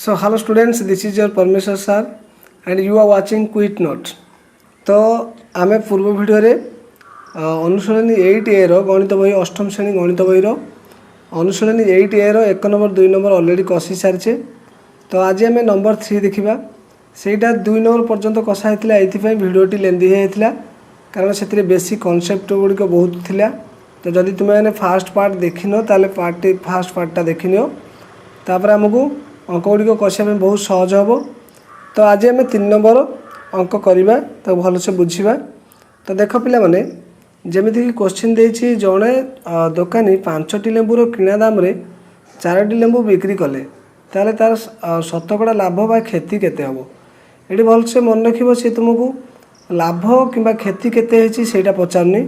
So hello students, this is your Parmeshwar sir and you are watching Quit Note. तो आमे पूर्व video रे अनुशीलनी 8A रो गणित बही अष्टम श्रेणी गणित बही रो अनुशीलनी 8A रो 1 नंबर 2 नंबर ऑलरेडी कसी सारिछे। तो आज आमे नंबर 3 देखिबा। सेटा 2 नंबर पर्यंत कसा हेतिला एथि पई भिडियोटी लेंदी हेतिला कारण सेतिरे बेसिक कांसेप्ट गुडी को बहुत थिला। तो जदि तुमे माने फास्ट पार्ट देखिनो ताले फास्ट पार्टटा देखिनियो तापर हमकु अंक गुडी को कसिया में बहुत सहज होबो। तो आज आमे 3 नंबर अंक करिबा तो भल से बुझिबा। तो देख पिला माने जेमिति कि क्वेश्चन देछि जणे दुकानी 5टी लेंबुर किणा दाम रे 4टी लेंबु बिक्री कले ताले तार शतकड़ा लाभ बा क्षति केते हबो। एठी भल से मन रखिबो से तुमको लाभ किंबा क्षति केते हेछि सेटा पचारनी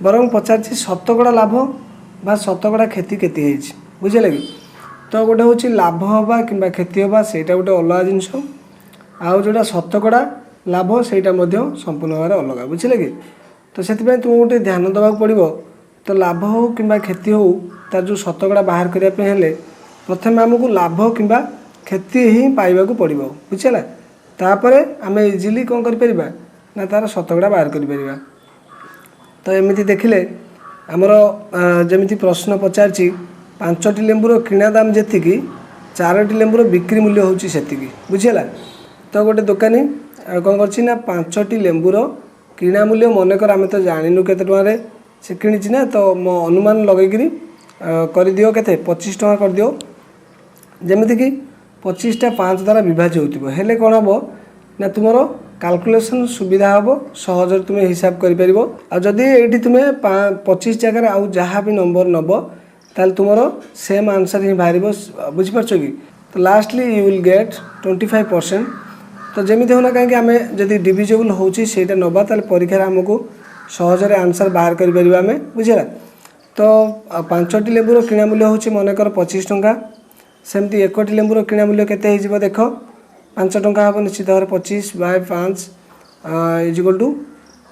बरং पचारछि शतकड़ा लाभ बा शतकड़ा क्षति केते हेछि बुझिले कि। तो गोटे हूँ लाभ हवा कि क्षति हवा सेटा गोटे अलग जिनस आउ जोटा शतकड़ा लाभ सेटा संपूर्ण भाव अलग बुझे कि। तो से तुम गोटे ध्यान देवा पड़ो। तो लाभ हो कि क्षति हो तार जो शतकड़ा बाहर करने प्रथम आमको लाभ कि क्षति ही पाइबा पड़ो बुझेगा। तापर आम इजिली कौन कर ना तार शतकड़ा बाहर कर। तो एमती देखिले आमर जमी प्रश्न पचार 5टी लेंबुर किणा दाम जी 4टी लेंबुर बिक्री मूल्य होची सेतिकी बुझेला। तो गोटे दुकानी कौन करना 5टी लेंबुर किणा मूल्य मनकर आम तो जानिनु केते टंका से किणी ना। तो मो अनुमान लगेकरी कर दियो केते 25 टंका कर दियो। जमिति कि 25टा 5 द्वारा विभाज्य होतिबो हेले कोन हबो ना तुमरो कैलकुलेशन सुविधा हबो सहज तुमे हिसाब करि परिबो। आ जदी एठी तुमे 25 जगह आउ जहाँ भी नंबर नबो ताल तुमरो सेम आंसर ही बाहर बुझीपार कि। तो लास्टली यू विल गेट 25%। तो जमी होना कहीं आम जदि डिविजिबल होची सेटा नबा ताल परीक्षा आमको सहजरे आंसर बाहर कर परिबा आमे बुझेला। तो 5टी लेंबुर किणा मूल्य होची मनकर 25 टंका सेमती 1टी लेंबुर किणा मूल्य केते हिजिबो देख 5 टंका हबो निश्चित भाव 25/5 इजिकल टू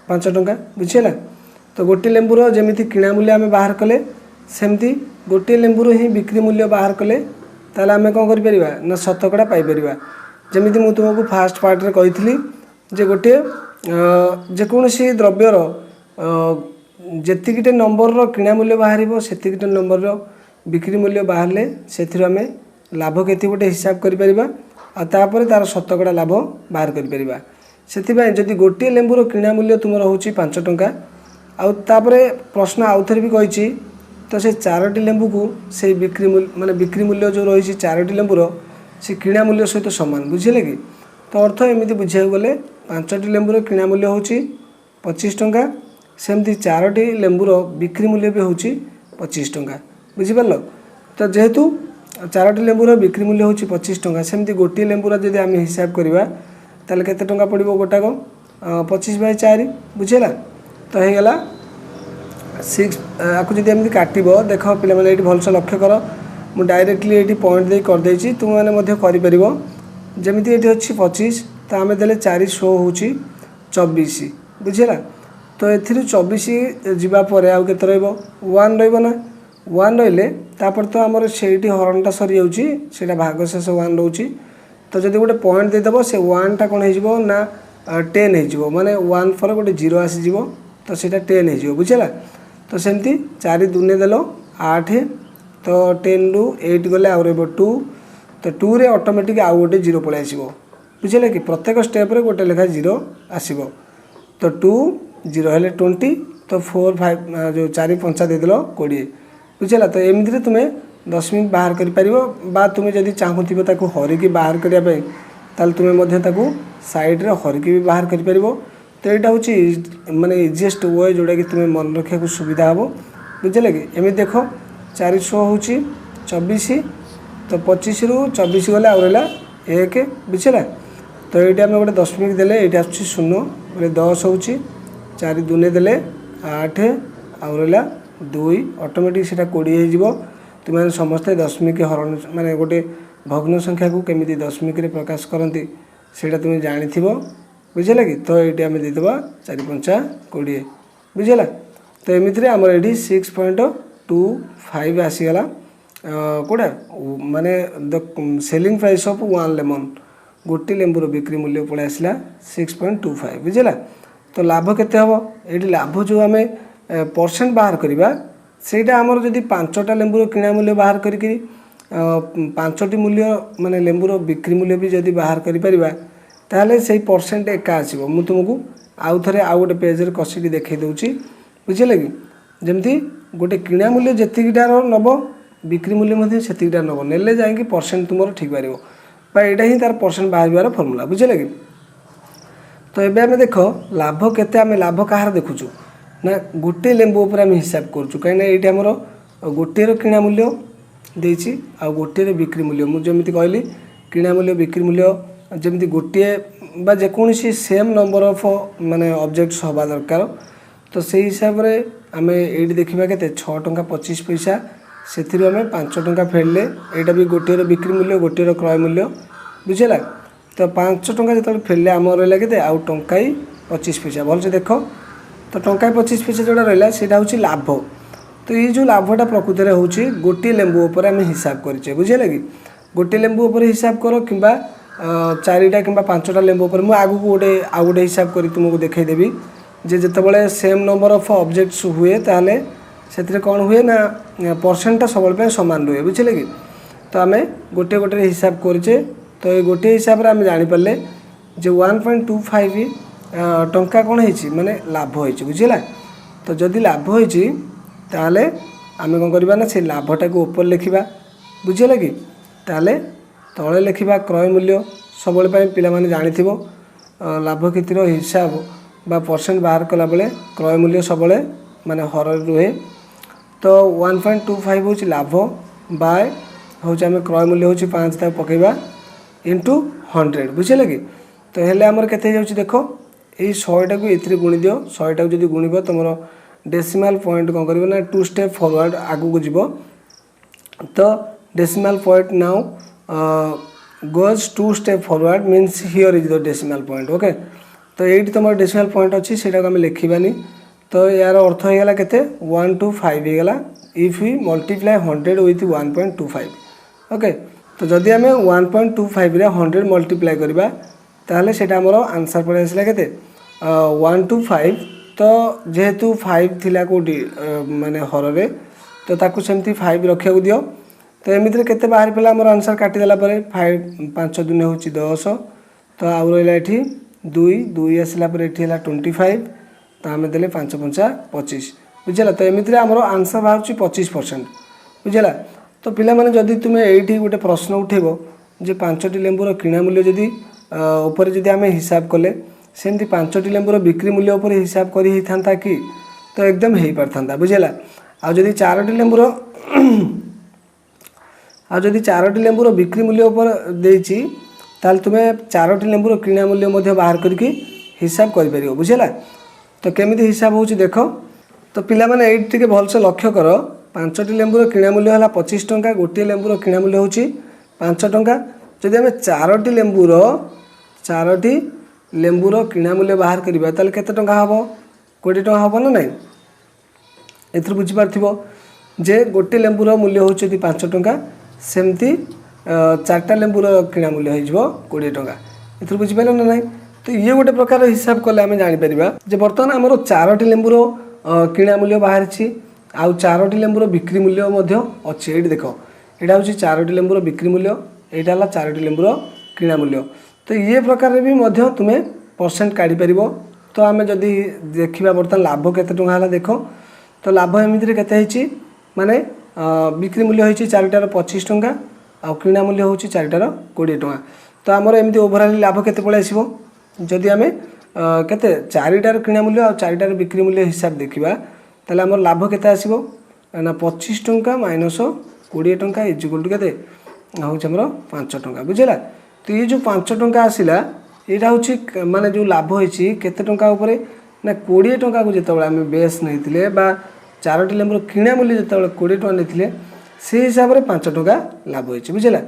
5 टंका बुझेला। तो गोटे लेंबुर जमिति किणा मूल्य आमे बाहर कले सेमती गोटे लेंबुर ही बिक्री मूल्य बाहर कले ताले आमे कौन करिपरिबा ना शतकड़ा पाई परिबा। जमिति मु तुमको फास्ट पार्ट रे कहितली जे गोटे जेकोसी द्रव्यर जेतिकिटे नंबर रो किणा मूल्य बाहरिबो सेतिकिटे नंबर रो बिक्री मूल्य बाहरले सेथिरो आमे लाभ केति गोटे हिसाब करि परिबा आ तापर तार शतकड़ा लाभ बाहर करि परिबा। सेथिबाय जदि गोटे लेंबुर किणा मूल्य तुमरो होची 5 टंका आ तापर प्रश्न आउथरे भी कहिची तो से 4टी लेंबू को से बिक्री मूल्य माने बिक्री मूल्य जो रही 4टी लेंबूर से किणा मूल्य सहित सामान बुझे कि। तो अर्थ एमती बुझे गले 5टी लेंबूर किणा मूल्य होची 25 टंका सेमती 4टी लेंबूर बिक्री मूल्य भी होची 25 टंका बुझिपार। तो जेहेतु 4टी लेंबूर बिक्री मूल्य होची 25 टंका सेमती गोटे लेंबूर जब आम हिसाब करवा ताले केते टंका पड़ो गोटाक 25/4 बुझेला। तो हो गला 6 आपको जब एमती काटब देख पे मैंने ये भलसे लक्ष्य कर मुझे डायरेक्टली ये पॉइंट दे करदे तुम मैंने जमीती ये अच्छी 25 तो आम दे 4 शो हो 24 बुझेगा। तो ए 24 जावापर आउ के 1 रहा 1 रही तो आमर से हरणटा सरी जाऊँगा भाग शेष 1 रोचे। तो जब गोटे पॉइंट देदेव से 1टा कौन हो ना 10 हो माने 1 पर गोटे 0 आसीज तो सीटा 10 हो बुझेगा। तो सेमती 4 दूने देल 8 तो 10 रु 8 गले आउ रहा 2 तो 2 रे ऑटोमेटिक आउ गोटे 0 पलि आसो बुझे कि प्रत्येक स्टेप रे गोटे लेखा 0 आसो। तो 2 0 हेले 20 तो 4 5 जो 4 5 देदेल 20 बुझेगा। तो एमती तुम्हें दशमिक बाहर कर तुम्हें जदि चाहूब ताकू हरिकी बाहर करने तुम्हें साइड रे हरिकी भी बाहर कर। तो यहाँ हूँ माने इजीएस्ट वे जोटा कि तुम्हें मन रखा सुविधा हम बुझे कि। एमती देख 400 हो 24 तो 25 रु 24 गले आउ रहा 1 बुझेगा। तो ये आम गोटे दशमिक देले ये आस 0 बोले 10 हो 4 दूने देले 8 आउ रहा 2 ऑटोमेटिक से 20 हो। तुम्हें समस्ते दशमिक हरण माने गोटे भग्न संख्या को केमी दशमिक प्रकाश करती से तुम्हें जानी बुझेगा कि। तो ये आम देदेव 4 5 20 बुझेगा। तो एमती आमर ये 6.25 आसीगला कोड़ा माने the selling price of one lemon गोटे लेंबूर बिक्री मूल्य पड़े आसला 6.25 बुझेगा। तो लाभ केते हम ये लाभ जो आम परसेंट बाहर करवा सेटा आमर जदि 5टा लेंबूर किणा मूल्य बाहर करके 5टी मूल्य माने लेंबूर बिक्री मूल्य भी जदि बाहर करिपरिबा ताहले से परसेंट एका आसीबो। मु तुमको आउ थरे आउ गोटे पेज रे कसिटी देखै दउची बुझिले कि जेमती गोटे किणा मूल्य जेतिकिटार नब बिक्री मूल्य मध्य सेतिकिटार नब नेले जाइए परसेंट तुमर ठीक बारिबो बा एटा ही तार परसेंट बाहर फर्मुला बुझिले कि। तो एबे आमे देख लाभ केते आमे लाभ कहार देखुचु ना गोटे लेंबू उपर आमे हिसाब करचु कहीं ये आमर गोटे किणा मूल्य देछि आ गोटे बिक्री मूल्य मु जेमिति कहली किणा मूल्य बिक्री मूल्य जेमिति गोटे बा जेकोसी सेम नंबर ऑफ माने ऑब्जेक्ट्स हवा दरकार। तो से हिसाब रे आमे एठी देखिबा केते 6 टंका 25 पैसा सेथिरु आमे 5 टंका फेडले एटा भी गोटे बिक्री मूल्य गोटे क्रय मूल्य बुझेला। तो 5 टंका जो फेरले आम रहा के आउ टंकाई 25 पैसा भल से देख। तो टंकाई 25 पैसा जोड़ा रहा सेटा हूँ लाभ। तो ये जो लाभटा प्रकृत में हूँ गोटे लेंबू उपर आम हिसाब करें बुझेगा कि गोटे लेंबू उपर हिसाब कर कि 4टा कि 5टा लेंबू उपर मुझे आगू गोटे आउ गोटे हिसाब कर तुमको देखईदेवी जे जितेबाला सेम नंबर ऑफ ऑब्जेक्ट्स हुए ताहले से कौन हुए ना परसेंटा सब सामान रुहे बुझे कि। तो आम गोटे गोटे हिसाब करें। तो ये गोटे हिसाब से आम जापारे जे 1.25 टंका कौन है माने लाभ हो बुझेगा। तो जदि लाभ होती ताहले आम कौन करवा ना से लाभटा को ऊपर लिखा बुझेगा कि ताहले तले लिखा क्रय मूल्य सब पे जानी लाभ क्षतिर हिसाब बा परसेंट बाहर कला बेले क्रय मूल्य सब माने हर रुहे। तो 1.25 हूँ लाभ बाय हूँ आम क्रय मूल्य हूँ 5 तक पकेबा इंटू 100 बुझे कि। तो हेले आमर केते जाउची देखो यही 100टा को एथि गुणी दियो 100टा को जदि गुणिब तुम डेसिमाल पॉइंट कौन कर ना 2 स्टेप फॉरवर्ड आगू को जीव। तो decimal point now goes 2 step forward means here is the decimal point okay. तो ये तुम डेसिमाल पॉइंट अच्छी से आम लिखानी। तो यार अर्थ होगा केते 125 होगा if we multiply 100 with 1.25 okay. तो जदि आम 1.25 रे 100 मल्टीप्लाई करवा ताहले सेटा हमर आंसर पड़े आसला केते 125। तो जेहेतु 5 थिला कोटी माने हर रे तो ताकू सेमती 5 रखिया दियो। तो एमिति केते बाहर पेला हमर आंसर काटी देला परे 5 दुने होची 10। तो आउ रहिला एठी 2 2 आसला परे एठी हला 25। तो आमे देले 5 5 25 बुझला। तो एमिति हमर आंसर बाहरची 25% बुझला। तो पिला माने जदि तुमे एठी गोटे प्रश्न उठेबो जे 5टी लेंबूर किणा मूल्य जदि ऊपर जदि आमे हिसाब कले सेमती 5टी लेंबूर बिक्री मूल्य ऊपर हिसाब करी ही थांता कि तो एकदम हेई पारथांता बुझला। आ जदि 4टी लेंबूर आ जदि 4टी लेंबूर बिक्री मूल्य ऊपर देछि ताल तुमे 4टी लेंबूर किणा मूल्य मध्य बाहर करके हिसाब करि परियो बुझला। तो केमिति हिसाब होछि देखो। तो पिला माने एठी टिके भल से लक्ष्य करो 5टी लेंबूर किणा मूल्य है 25 टंका गोटे लेंबूर किणा मूल्य होछि 5 टंका। जदि आम 4टी लेंबूर किणा मूल्य बाहर करवा ताल केते टंका हबो 20 टंका हबो ना नहीं। एथर बुझी पारथिबो जे गोटे लेंबूर मूल्य होछि 5 टंका सेमती 4टा लेंबूर किणा मूल्य हो 20 टंका एथर बुझी पाइल ना नहीं। तो ये गोटे प्रकार हिसाब कले आम जापर जे बर्तमान आमर 4टी लेंबूर किणा मूल्य बाहर आउ 4टी लेंबूर बिक्री मूल्य अच्छे। ये देख यहाँ हूँ 4टी लेंबूर बिक्री मूल्य यहाँ है 4टी लेंबूर किणा मूल्य। तो ये प्रकार भी तुम्हें परसेंट काढ़ी पार। तो आम जदि देखा बर्तमान लाभ केते टंका है देख। तो लाभ एमती के माने बिक्री मूल्य होती 4टार 25 टंका आउ किणा मूल्य होती 4टार 20 टंका। तो आमर एमती ओभरऑल लाभ केते पड़े आसो जदि आम केते 4टार किणा मूल्य और 4टार बिक्री मूल्य हिसाब देखा ताले आमर लाभ केते आसो ना 25 टंका माइनस 20 टंका इजिकल टू केते हूँ आमर 5 टंका बुझेगा। तो ये जो 5 टंका आसला यहाँ हूँ माने जो लाभ होती केते टंका उपरे ना 20 टंका को जिते आम बेस नहीं बा 4टी लेंबूर किणा मूल्य जिते 20 टंका नहीं से हिसाब से 5 टंका लाभ होती बुझेगा।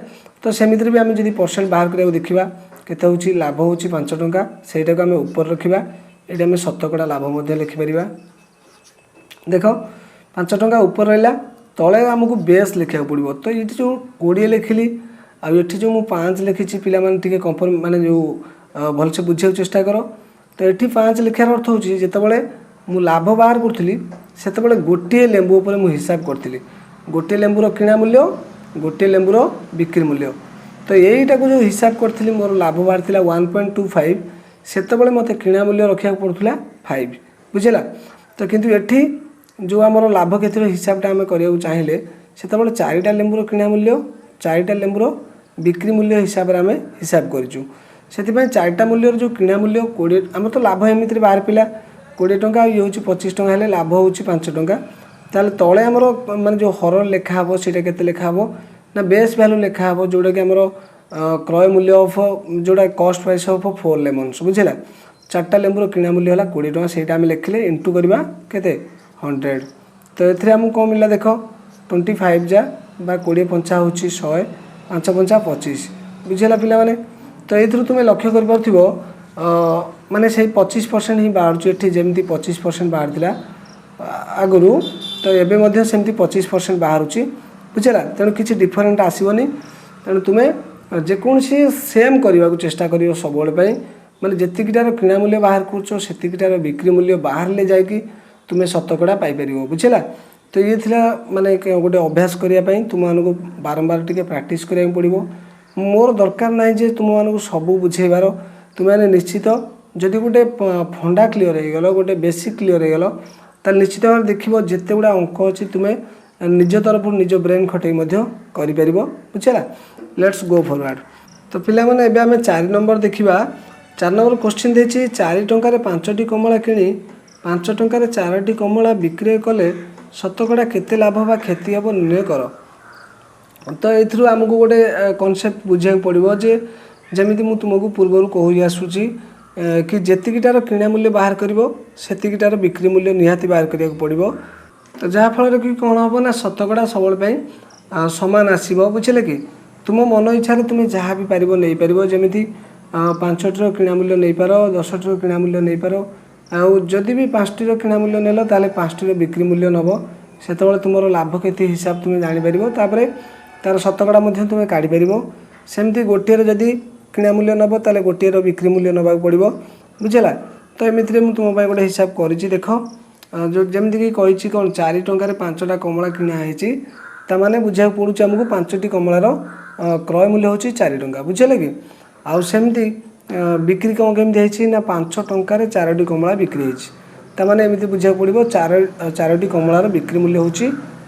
तो सेमिति भी आम जब परसेंट बाहर करा देखा केते हूँ लाभ हूँ 5 टंका सेटा को आम ऊपर रखा ये आम शतकड़ा लाभ लिखिपर। देख 5 टंका ऊपर रहा तले आमको बेस लिखा पड़ो। तो ये जो 20 लिखिली आठी जो मुझे 5 लिखी पे कन्फर्म माने जो भलसे बुझे चेष्टा कर। तो ये 5 लिखार अर्थ हूँ जितेबाला मु लाभ बाहर करी से गोटे लेंबू पर मुझे हिसाब करी गोटे लेंबूर किणा मूल्य गोटे लेंबूर बिक्री मूल्य। तो यहीटा को जो हिसाब करी मोर लाभ बाहर 1.25 से मत किणा मूल्य रखा पड़ूला 5 बुझेगा। तो किंतु एठी जो आमर लाभ क्षतिर हिसाबटा आम करा चाहिए से 4टा लेंबूर किणा मूल्य 4टा लेंबूर बिक्री मूल्य हिसाब से आम हिसाब करूँ। से 4टा मूल्यर जो किणा मूल्य 20 आम तो लाभ एमती बाहर पिला 20 टंका ये हूँ 25 टंका हेल्ले लाभ हूँ 5 टंका। ताले तले आमर माने जो हर लेखा हे से लेखा हे ना बेस भैल्यू लेखा हे जोटा कि आमर क्रय मूल्य ऑफ जोटा कॉस्ट प्राइस ऑफ 4 लेमन्स बुझेगा। 4टा लेंबूर किणा मूल्य है 20 टंका से आम लिखले इंटू करवा केते 100। तो ये आमको कौन मिला देख 25 जा 20 पंचा हूँ 100 5 पंचा 25 बुझेगा पिला माने। तो ये तुम लक्ष्य कर माने से 25% ही बाहर ये जमी 25% बाहर आगुरी। तो ये सेमती 25% बाहर बुझेगा। तेणु किसी डिफरेंट आसबनी। तेणु तुम्हें जेकोसी सेम करने को चेष्टा कर सब माने जितकीटार किणा मूल्य बाहर कर बिक्री मूल्य बाहर ले जाकि तुम्हें शतकड़ा पाइपर बुझेगा। तो ये थिला माने गोटे अभ्यास करने तुमको बारंबार टी प्राक्ट करा पड़ो। मोर दरकार ना जे तुम मानक सब बुझेबार तुम्हें निश्चित जदि गोटे फंडा क्लीयर हो गल गोटे बेसिक क्लीयर हो गल ताल निश्चित भाव देखो जिते गुड़ा अंक अच्छी तुम्हें निज तरफ निज ब्रेन खटई कर बुझेगा। Let's go forward. तो पिला माने एबे आमे 4 नंबर देखिबा। 4 नंबर क्वेश्चन देछि 4 टंकार 5टी कमला किणी 5 टंकार 4टी कमला बिक्री कले शतकड़ा केते लाभ बा क्षति हम निर्णय कर। तो ये आमको गोटे कॉन्सेप्ट बुझा पड़ो जे जमी मुझे तुमको पूर्व कही आसूची कि जेतिकीटार किणा मूल्य बाहर कर बिक्री मूल्य निहाती बाहर करा पड़ो। तो जहाँफल कि कौन हम ना शतकड़ा सब सामान आसो बुझे कि तुम मन इच्छा तुम्हें जहाँ भी पार नहीं पार जमी 5टी किणा मूल्य नहीं पार 10टी किणा मूल्य नहीं पार आदि भी 5टी किणा मूल्य नेल ताले 5टी बिक्री मूल्य नब से तुम लाभ क्षति हिसाब तुम्हें जापर तार शतकड़ा तुम्हें काढ़ी पार। सेमती गोटे जदि किणा मूल्य नब ताले गोटे बिक्री मूल्य नवा पड़ो बुझेगा। तो एमती मुझे तुम गोटे हिसाब कर देख जो जमीक कही कौन 4 टंकार 5टा कमला किणा माने बुझा पड़ू आमको 5टी कमलार क्रय मूल्य हूँ 4 टंका बुझे कि आउ सेमती बिक्री कौन केमती ना 5 टंकार 4टी कमला बिक्री होने एमती बुझा पड़ो 4टी कमलार बिक्री मूल्य हूँ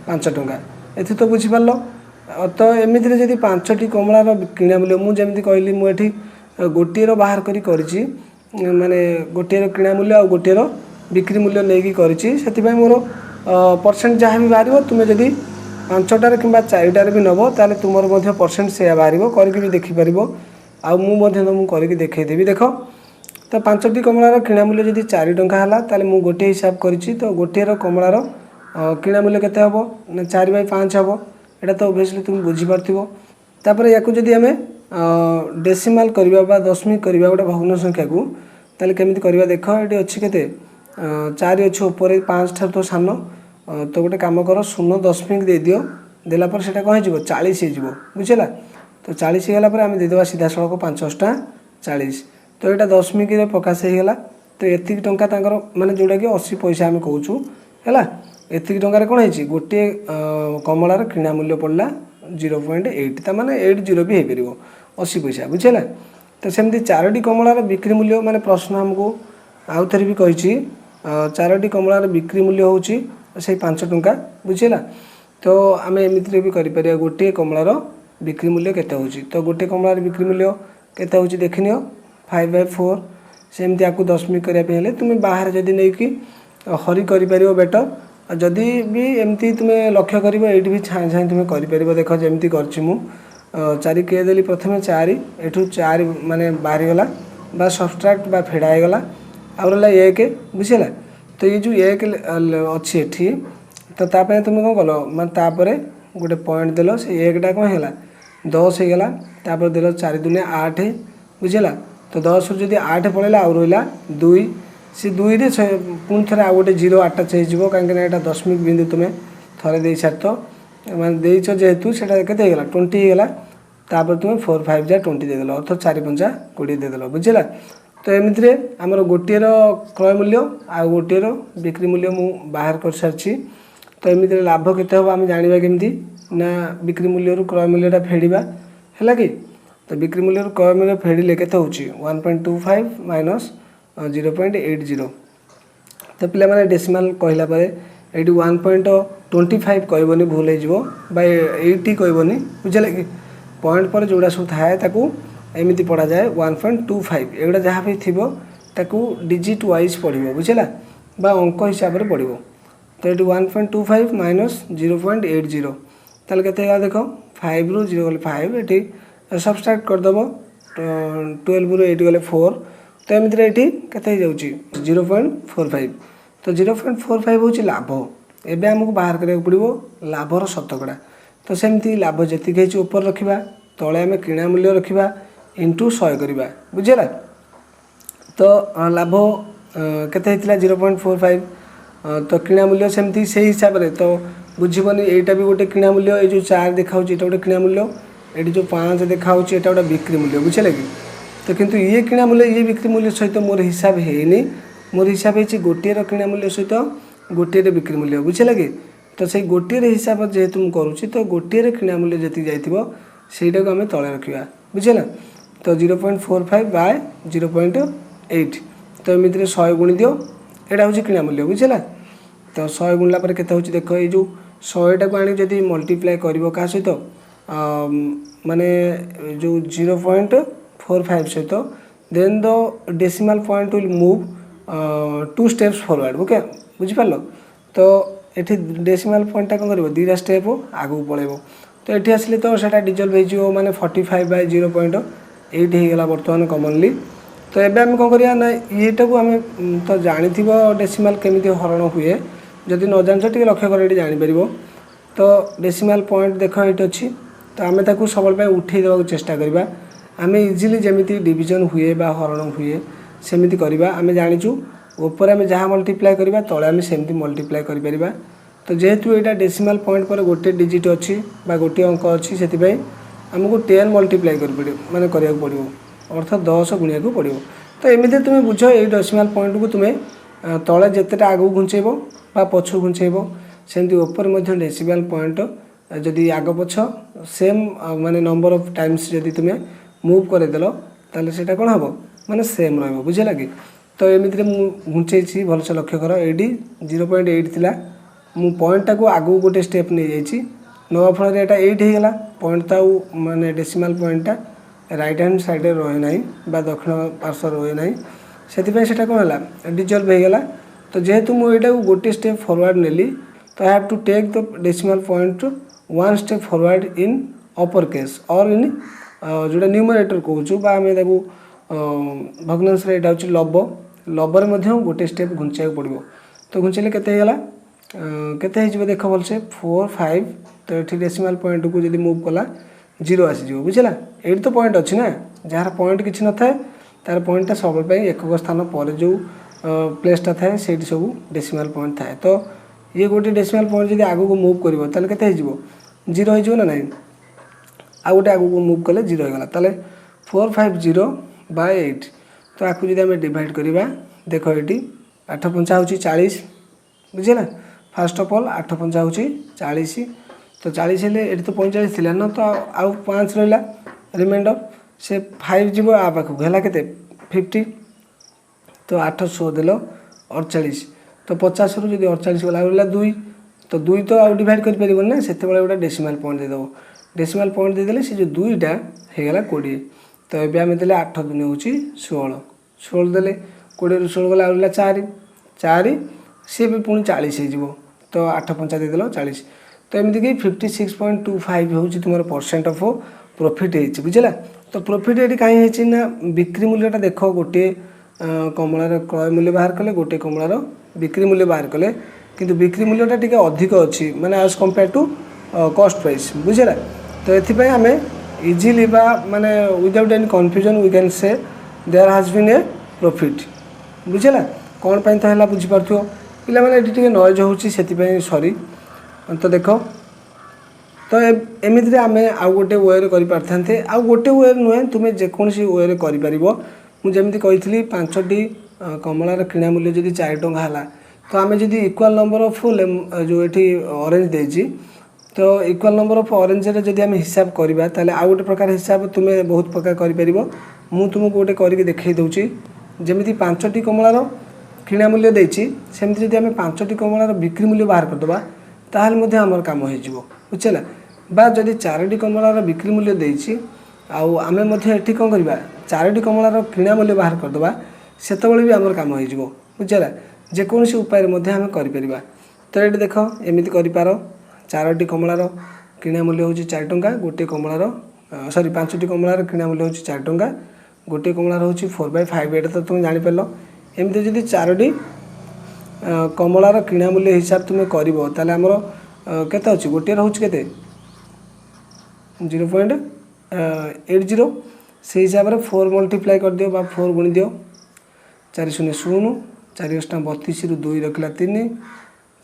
5 टंका। ये तो बुझीपार। तो एमती जब 5टी कमलार किणा मूल्य मुझे कहली मुझे गोटे बाहर करी माने गोटे किणा मूल्य आ गोटे बिक्री मूल्य नहीं करी मोर परसेंट जहाँ भी बाहर तुम्हें जदि 5टार कि 4टार भी नब ताले तुमर परसेंट से बाहर करके देखिपार आमको करके देखदेवी देख। तो 5टी कमलार किणा मूल्य जब 4 टंका है ताले मु गोटे हिसाब करी। तो गोटे कमलार किणा मूल्य केते हबो ना 4/5 हबो। एटा तो ओबियसली तुम बुझीपार। या जदि आम डेसिमाल करवा दशमिक करवा गोटे भग्न संख्या को ताले केमिति करवा देख ये अच्छी के 4 अच्छे ऊपर 5 ठार तो सान। तो गोटे कम कर 0.0 दे दियो देलापर से कौन हो 40 हो बुझेगा। तो 40 होगाला आम देदेवा सीधा सड़क 5 40। तो यहाँ दशमिक प्रकाश होगा। तो ये टंका माने जोटा कि 80 पैसा आम कहूँ है एतिक टंकार कौन है गोटे कमलार किणा मूल्य पड़ला 0.8 ताने 80 भी हो पार 80 पैसा बुझेगा। तो सेमती 4टी कमलार बिक्री मूल्य माने प्रश्न आमको आउ थे भी कही 4टी कमलार बिक्री मूल्य हूँ से 5 टंका बुझेगा। तो आम एमती भी कर गोटे कमलार बिक्री मूल्य केते होची। तो गोटे कमलार बिक्री मूल्य केते होची देख नियो 5/4। सेमती आपको दशमिक करने तुम्हें बाहर जदि नहीं कि हरी कर बेटर जदि भी एमती तुम्हें लक्ष्य कर ये भी छाए छाए तुम्हें कर देख जमी कर 4 के देली प्रथम 4 एठू 4 माने बाहर गला बा सबट्राक्ट बा फेड़ा हो गला आउ रहा 1 बुझेगा। तो ये जो 1 अच्छी एठी तो तापर तुम कौन कल माने गोटे पॉइंट देल से 1टा कौन है 10 हो गला तापर देल 4 दूने 8 बुझेगा। तो 10 रू जब 8 पड़ेगा आउ रहा 2 से 2 रे पुणी थे आउ गोटे 0 अटाच हो कहीं यहाँ दशमिक बिंदु तुम्हें थे दे सार। ମାନେ ଦେଇଛ ଯେହେତୁ ସେଇଟା କେତେ ହେଇଗଲା 20 ହେଇଗଲା। ତାପରେ ତୁମେ 4 5 ଯା 20 ଦେଇଦେଲ, ଅର୍ଥ 4 5 20 ଦେଇଦେଲ, ବୁଝିଲା। ତ ଏମିତିରେ ଆମର ଗୋଟିଏର କ୍ରୟ ମୂଲ୍ୟ ଆଉ ଗୋଟିଏର ବିକ୍ରି ମୂଲ୍ୟ ମୁଁ ବାହାର କରିସାରିଛି। ତ ଏମିତିରେ ଲାଭ କେତେ ହେବ ଆମେ ଜାଣିବା କେମିତି ନା ବିକ୍ରି ମୂଲ୍ୟରୁ କ୍ରୟ ମୂଲ୍ୟଟା ଫେଡ଼ିବା, ହେଲା କି। ତ ବିକ୍ରି ମୂଲ୍ୟରୁ କ୍ରୟ ମୂଲ୍ୟ ଫେଡ଼ିଲେ କେତେ ହେଉଛି 1.25 ମାଇନସ୍ 0.80। ତ ପିଲାମାନେ ଡେସିମାଲ୍ କହିଲା ପରେ ଏଇଠି 1.25 କହିବନି, ଭୁଲ ହେଇଯିବ, ବା 80 କହିବନି, ବୁଝିଲେ କି। ପଏଣ୍ଟ ପରେ ଯେଉଁଟା ସବୁ ଥାଏ ତାକୁ ଏମିତି ପଢ଼ାଯାଏ 1.25। ଏଗୁଡ଼ା ଯାହା ବି ଥିବ ତାକୁ ଡିଜିଟ୍ ୱାଇଜ୍ ପଢ଼ିବ, ବୁଝିଲା, ବା ଅଙ୍କ ହିସାବରେ ପଢ଼ିବ। ତ ଏଠି 1.25 ମାଇନସ୍ 0.80, ତାହେଲେ କେତେ ହେଇଗଲା ଦେଖ, 5ରୁ 0 ଗଲେ 5, ଏଠି ସବଷ୍ଟ୍ରାକ୍ଟ କରିଦେବ, 12ରୁ 8 ଗଲେ 4। ତ ଏମିତିରେ ଏଠି କେତେ ହେଇଯାଉଛି 0.45। ତ 0.45 ହେଉଛି ଲାଭ। ଏବେ ଆମକୁ ବାହାର କରିବାକୁ ପଡ଼ିବ ଲାଭର ଶତକଡ଼ା। ତ ସେମିତି ଲାଭ ଯେତିକି ହେଇଛି ଉପରେ ରଖିବା, ତଳେ ଆମେ କିଣା ମୂଲ୍ୟ ରଖିବା, ଇଣ୍ଟୁ 100 କରିବା, ବୁଝିଲା। ତ ଲାଭ କେତେ ହେଇଥିଲା 0.45। ତ କିଣା ମୂଲ୍ୟ ସେମିତି ସେଇ ହିସାବରେ ତ ବୁଝିବନି, ଏଇଟା ବି ଗୋଟେ କିଣା ମୂଲ୍ୟ, ଏଇ ଯେଉଁ 4 ଦେଖାଉଛି ଏଇଟା ଗୋଟେ କିଣା ମୂଲ୍ୟ, ଏଠି ଯେଉଁ 5 ଦେଖାଉଛି ଏଇଟା ଗୋଟେ ବିକ୍ରି ମୂଲ୍ୟ, ବୁଝିଲେ କି। ତ କିନ୍ତୁ ଇଏ କିଣା ମୂଲ୍ୟ ଇଏ ବିକ୍ରି ମୂଲ୍ୟ ସହିତ ମୋର ହିସାବ ହେଇନି, ମୋର ହିସାବ ହେଇଛି ଗୋଟିଏର କିଣା ମୂଲ୍ୟ ସହିତ ଗୋଟିଏର ବିକ୍ରି ମୂଲ୍ୟ, ବୁଝିଲେ କି। ତ ସେଇ ଗୋଟିଏର ହିସାବ ଯେହେତୁ ମୁଁ କରୁଛି, ତ ଗୋଟିଏର କିଣା ମୂଲ୍ୟ ଯେତିକି ଯାଇଥିବ ସେଇଟାକୁ ଆମେ ତଳେ ରଖିବା, ବୁଝିଲା। ତ 0.45 ବାଇ 0.8, ତ ଏମିତିରେ 100 ଗୁଣି ଦିଅ, ଏଇଟା ହେଉଛି କିଣା ମୂଲ୍ୟ, ବୁଝିଲା। ତ 100 ଗୁଣିଲା ପରେ କେତେ ହେଉଛି ଦେଖ, ଏଇ ଯେଉଁ 100ଟାକୁ ଆଣିକି ଯଦି ମଲ୍ଟିପ୍ଲାଏ କରିବ କାହା ସହିତ ମାନେ ଯେଉଁ 0.45 ସହିତ, then the decimal point will move 2 steps forward, okay, ବୁଝିପାରିଲ। ତ ଏଠି ଡେସିମାଲ୍ ପଏଣ୍ଟଟା କ'ଣ କରିବ, 2ଟା ଷ୍ଟେପ୍ ଆଗକୁ ପଳାଇବ। ତ ଏଠି ଆସିଲେ ତ ସେଇଟା ଡିଜଲ୍ଭ ହେଇଯିବ, ମାନେ 45 ବାଇ 0.8 ହେଇଗଲା ବର୍ତ୍ତମାନ କମନଲି। ତ ଏବେ ଆମେ କ'ଣ କରିବା ନା ଇଏଟାକୁ ଆମେ ତ ଜାଣିଥିବ ଡେସିମାଲ୍ କେମିତି ହରଣ ହୁଏ, ଯଦି ନ ଜାଣିଛ ଟିକେ ଲକ୍ଷ୍ୟ କର, ଏଠି ଜାଣିପାରିବ। ତ ଡେସିମାଲ୍ ପଏଣ୍ଟ ଦେଖ ଏଇଠି ଅଛି, ତ ଆମେ ତାକୁ ସବୁବେଳେ ପାଇଁ ଉଠେଇ ଦେବାକୁ ଚେଷ୍ଟା କରିବା। ଆମେ ଇଜିଲି ଯେମିତି ଡିଭିଜନ୍ ହୁଏ ବା ହରଣ ହୁଏ ସେମିତି କରିବା। ଆମେ ଜାଣିଛୁ ଉପରେ ଆମେ ଯାହା ମଲ୍ଟିପ୍ଲାଏ କରିବା ତଳେ ଆମେ ସେମିତି ମଲ୍ଟିପ୍ଲାଏ କରିପାରିବା। ତ ଯେହେତୁ ଏଇଟା ଡେସିମାଲ୍ ପଏଣ୍ଟ ପରେ ଗୋଟିଏ ଡିଜିଟ୍ ଅଛି ବା ଗୋଟିଏ ଅଙ୍କ ଅଛି, ସେଥିପାଇଁ ଆମକୁ 10 ମଲ୍ଟିପ୍ଲାଏ ମାନେ କରିବାକୁ ପଡ଼ିବ, ଅର୍ଥାତ୍ 10 ଗୁଣିବାକୁ ପଡ଼ିବ। ତ ଏମିତି ତୁମେ ବୁଝ, ଏଇ ଡେସିମାଲ୍ ପଏଣ୍ଟକୁ ତୁମେ ତଳେ ଯେତେଟା ଆଗକୁ ଘୁଞ୍ଚେଇବ ବା ପଛକୁ ଘୁଞ୍ଚେଇବ, ସେମିତି ଉପରେ ମଧ୍ୟ ଡେସିମାଲ୍ ପଏଣ୍ଟ ଯଦି ଆଗ ପଛ ସେମ୍ ମାନେ ନମ୍ବର ଅଫ୍ ଟାଇମ୍ସ ଯଦି ତୁମେ ମୁଭ୍ କରିଦେଲ, ତାହେଲେ ସେଇଟା କ'ଣ ହେବ ମାନେ ସେମ୍ ରହିବ, ବୁଝିଲା କି। ତ ଏମିତିରେ ମୁଁ ଘୁଞ୍ଚେଇଛି, ଭଲସେ ଲକ୍ଷ୍ୟ କର। ଏଇଠି 0.8 ଥିଲା, ମୁଁ ପଏଣ୍ଟଟାକୁ ଆଗକୁ ଗୋଟେ ଷ୍ଟେପ୍ ନେଇଯାଇଛି, ନେବା ଫଳରେ ଏଇଟା 8 ହେଇଗଲା। ପଏଣ୍ଟ ତ ଆଉ ମାନେ ଡେସିମାଲ୍ ପଏଣ୍ଟଟା ରାଇଟ୍ ହ୍ୟାଣ୍ଡ ସାଇଡ଼୍ରେ ରହେ ନାହିଁ ବା ଦକ୍ଷିଣ ପାର୍ଶ୍ୱ ରହେ ନାହିଁ, ସେଥିପାଇଁ ସେଇଟା କ'ଣ ହେଲା ଡିଜଲ୍ଭ ହେଇଗଲା। ତ ଯେହେତୁ ମୁଁ ଏଇଟାକୁ ଗୋଟେ ଷ୍ଟେପ୍ ଫରୱାର୍ଡ଼ ନେଲି, ତ I have to take the decimal point 1 step forward in upper case or in ଯେଉଁଟା ନ୍ୟୁମରେଟର୍ କହୁଛୁ, ବା ଆମେ ତାକୁ ଭଗ୍ନାଂଶରେ ଏଇଟା ହେଉଛି ଲବ, ଲବରେ ମଧ୍ୟ ଗୋଟେ ଷ୍ଟେପ୍ ଘୁଞ୍ଚିବାକୁ ପଡ଼ିବ। ତ ଘୁଞ୍ଚେଇଲେ କେତେ ହେଇଗଲା, କେତେ ହେଇଯିବ ଦେଖ ଭଲସେ 4 5। ତ ଏଠି ଡେସିମାଲ୍ ପଏଣ୍ଟକୁ ଯଦି ମୁଭ୍ କଲା 0 ଆସିଯିବ, ବୁଝିଲା। ଏଇଠି ତ ପଏଣ୍ଟ ଅଛି ନା, ଯାହାର ପଏଣ୍ଟ କିଛି ନଥାଏ ତାର ପଏଣ୍ଟଟା ସବୁବେଳେ ପାଇଁ ଏକକ ସ୍ଥାନ ପରେ ଯେଉଁ ପ୍ଲେସ୍ଟା ଥାଏ ସେଇଠି ସବୁ ଡେସିମାଲ୍ ପଏଣ୍ଟ ଥାଏ। ତ ଇଏ ଗୋଟେ ଡେସିମାଲ୍ ପଏଣ୍ଟ ଯଦି ଆଗକୁ ମୁଭ୍ କରିବ ତାହେଲେ କେତେ ହେଇଯିବ 0 ହେଇଯିବ ନା ନାହିଁ। ଆଉ ଗୋଟେ ଆଗକୁ ମୁଭ୍ କଲେ 0 ହେଇଗଲା, ତାହେଲେ 450 ବାଇ 8। ତ ଆକୁ ଯଦି ଆମେ ଡିଭାଇଡ଼ କରିବା, ଦେଖ ଏଇଠି 8 ପଞ୍ଚା ହେଉଛି 40, ବୁଝିଲା। ଫାର୍ଷ୍ଟ ଅଫ୍ ଅଲ୍ 8 ପଞ୍ଚା ହେଉଛି 40। ତ 40 ହେଲେ ଏଠି ତ 45 ଥିଲା ନା, ତ ଆଉ 5 ରହିଲା ରିମାଇଣ୍ଡର, ସେ 5 ଯିବ ଆ ପାଖକୁ, ହେଲା କେତେ 50। ତ 8 ଦେଲ 48, ତ 50ରୁ ଯଦି 48 ଗଲା ରହିଲା 2, ତ 2 ତ ଆଉ ଡିଭାଇଡ଼ କରିପାରିବନି ନା, ସେତେବେଳେ ଗୋଟେ ଡେସିମାଲ୍ ପଏଣ୍ଟ ଦେଇଦେବ। ଡେସିମାଲ୍ ପଏଣ୍ଟ ଦେଇଦେଲେ ସେ ଯେଉଁ 2ଟା ହେଇଗଲା 20। ତ ଏବେ ଆମେ ଦେଲେ 8 ଦୁନି ହେଉଛି 16, 16 ଦେଲେ 20ରୁ 16 ଗଲା ରହିଲା 4, ସିଏ ବି ପୁଣି 40 ହେଇଯିବ। ତ 8 ପଞ୍ଚା ଦେଇଦେଲ 40। ତ ଏମିତିକି 56.25 ହେଉଛି ତୁମର ପରସେଣ୍ଟ ଅଫ୍ ପ୍ରଫିଟ୍ ହେଇଛି, ବୁଝିଲା। ତ ପ୍ରଫିଟ୍ ଏଠି କାହିଁ ହେଇଛି ନା ବିକ୍ରି ମୂଲ୍ୟଟା ଦେଖ, ଗୋଟିଏ କମଳାର କ୍ରୟ ମୂଲ୍ୟ ବାହାର କଲେ, ଗୋଟିଏ କମଳାର ବିକ୍ରି ମୂଲ୍ୟ ବାହାର କଲେ, କିନ୍ତୁ ବିକ୍ରି ମୂଲ୍ୟଟା ଟିକେ ଅଧିକ ଅଛି, ମାନେ as compare to cost price, ବୁଝିଲା। ତ ଏଥିପାଇଁ ଆମେ ଇଜିଲି ବା ମାନେ without any confusion we can say there has been a profit, ବୁଝିଲା। କ'ଣ ପାଇଁ ତ ହେଲା ବୁଝିପାରୁଥିବ ପିଲାମାନେ, ଏଠି ଟିକେ ନଏଜ୍ ହେଉଛି ସେଥିପାଇଁ ସରି। ତ ଦେଖ तो एमितिरे आम आउ गोटे वे कर आउ गोटे वे नुहे तुम्हें जेकोसी वे कर मुझे कही 5टी कमलार किणा मूल्य जदि 4 टंका है तो आम जब इक्वाल नंबर ऑफ जो ये ऑरेंज देती तो इक्वाल नंबर ऑफ ऑरेंज रे जदि आम हिसाब करवा ताले आउ गोटे प्रकार हिसाब तुम्हें बहुत प्रकार कर मु तुमको गोटे करके देखई दूची जमी 5टी कमलार किणा मूल्य देती सेमती जब आम 5टी कमलार बिक्री मूल्य बाहर करदे ताहले आमर काम हो बुझेगा बा जदि 4टी कमलार बिक्री मूल्य देती आउ आम एटी कौन करवा 4टी कमलार किणा मूल्य बाहर करदे सेत भी आमर काम हो बुझेगा जेकोसी उपाय आम कर तो ये देख एमती कर 4टी कमलार किणा मूल्य हूँ 4 टंका गोटे कमलार सॉरी 5टी कमलार किणा मूल्य हूँ 4 टंका गोटे कमलार हूँ 4/5 एटा तो तुम जापर एमती जदि 4टी कमलार किणा मूल्य हिसाब तुम्हें करमर केते अच्छी गोटे रोच के 0.80 से हिसाब से 4 मल्टीप्लाई कर दियो 4 गुणी दियो 4 शून्य 0 4 अष्टा 32 रु 2 रखला 3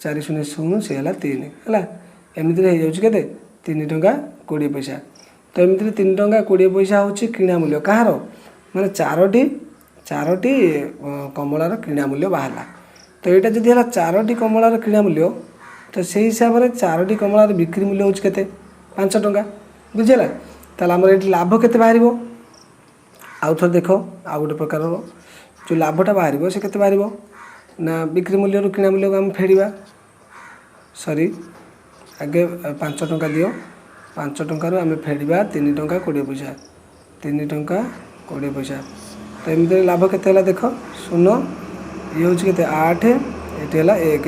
4 शून्य 0 से है 3 है एमती हो जाए 3 टंका 20 पैसा तो एमती 3 टंका 20 पैसा हूँ किणा मूल्य कହାର माने 4टी कमलार किणा मूल्य बाहर तो यहाँ जब है 4टी कमलार किणा मूल्य तो से हिसाब से 4टी कमलार बिक्री मूल्य हूँ के 5 टंका बुझेगा ताल आम ये लाभ के बाहर आउ थे देख आउ गोटे प्रकार जो लाभटा बाहर से के बाहर ना बिक्री मूल्य किणा मूल्य को आम फेड़ा सॉरी आगे 5 टंका दियो 5 टंकार आम फेड़ा 3 टंका 20 पैसा 3 टंका 20 पैसा तो एमती लाभ के देख 0 ये हूँ के 8 ये है 1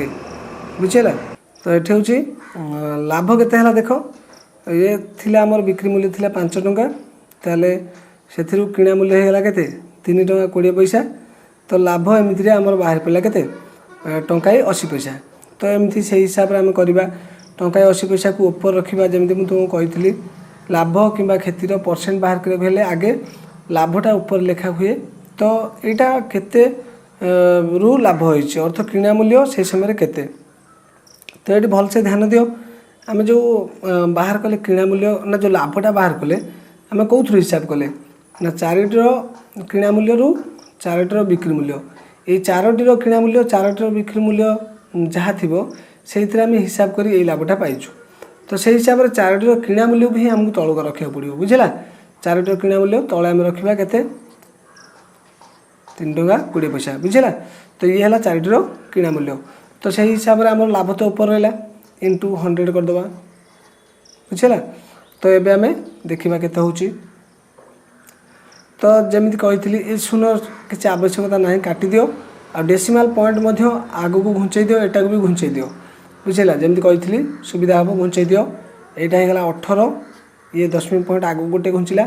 बुझेगा तो ये हूँ लाभ के देख ये थिला आमर बिक्री मूल्य थिला 5 टंका ताले से किणा मूल्य होगा के 3 टंका 20 पैसा तो लाभ एमती आमर बाहर पड़ा के टंकाई 80 पैसा तो एमती से हिसाब से आम करवा टंकाई 80 पैसा को ऊपर रखा जमी मुझे तुमको कही लाभ कि क्षतिर परसेंट बाहर करने आगे लाभटा ऊपर लिखा हुए तो यहाँ केते रु लाभ होइछि अर्थ किणा मूल्य से समय केते तो ये भलसे ध्यान दियो आम जो बाहर कले किणा मूल्य ना जो लाभटा बाहर कले आम कौन हिसाब कले ना 4टीर किणा मूल्य रु 4टीर बिक्री मूल्य ये 4टीर किणा मूल्य 4टीर बिक्री मूल्य जहाँ थी से हिसाब कर लाभटा पाइछु तो से हिसाब से 4टीर किणा मूल्य भी आमको तौक रखा पड़ो बुझेगा 4टीर किणा मूल्य तले आम रखा के 3 टंका 20 पैसा बुझेगा तो ये है 4टीर किणा मूल्य तो से हिसाब से आम लाभ तो ऊपर रहा इंटू 100 करदे बुझेगा तो ये आम देखा के तो जमी कही ये शून्य किसी आवश्यकता ना काटी दियो आ डेसिमाल पॉइंट आग को घुंचे दियो एटा को भी घुंचे दियो बुझेगा जमी कही सुविधा हम घुंचे दियो यहाँ हो 18 ये दशमिक पॉइंट आग गोटे घुंचला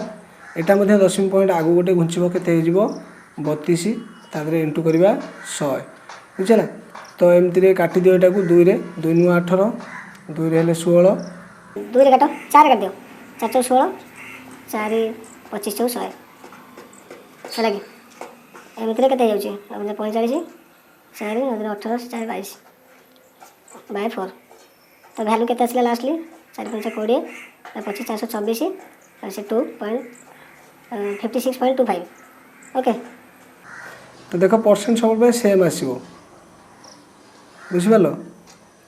यहाँ दशमिक पॉइंट आग गोटे घुंचब के 32 तादरे इंटू करवा 100 बुझेगा तो एमती काटी दियो यहाँ को 2 रे 2 नु 18 2 रे 16 2 रे काट 4 कर दियो 4 चौ 16 4 25 चौ 100 है कि एमती के 45 4 18 4 22 बाय 4 तो भैल्यू के आसला लास्टली 4 5 20 25 424 से 56.25 ओके तो देख परसेंट सब सेम आसो बुझिपाल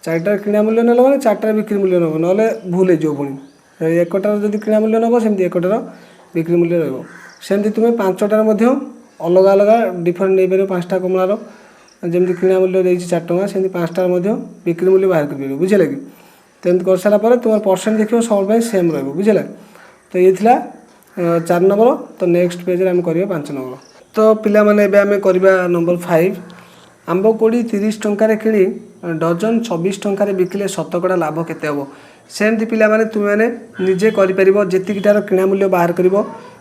4टार किणा मूल्य ना मैंने 4टार बिक्री मूल्य नब ना भूल हो पुणी एकटार जब किणा मूल्य नब सेमती एकटार बिक्री मूल्य रमती तुम्हें 5टार अलग अलग डिफरेन्ट नहीं पार 5टा कमलार जमी किणा मूल्य देती 4 टंका सेमती 5टार बिक्री मूल्य बाहर कर बुझेगा कि तो एमती कर सारापर तुम परसेंट देखो सब सेम रहा बुझेगा तो ये थिला 4 नंबर तो नेक्स्ट पेज आम कर 5 नंबर तो पिला माने एबे आम करवा नंबर 5 आंब कोड़ी 30 टंकार किणी डजन 24 टंकार बिकिले शतकड़ा लाभ केते हम सेमती पिला माने तुम मैंने निजे कर जीटार किणा मूल्य बाहर कर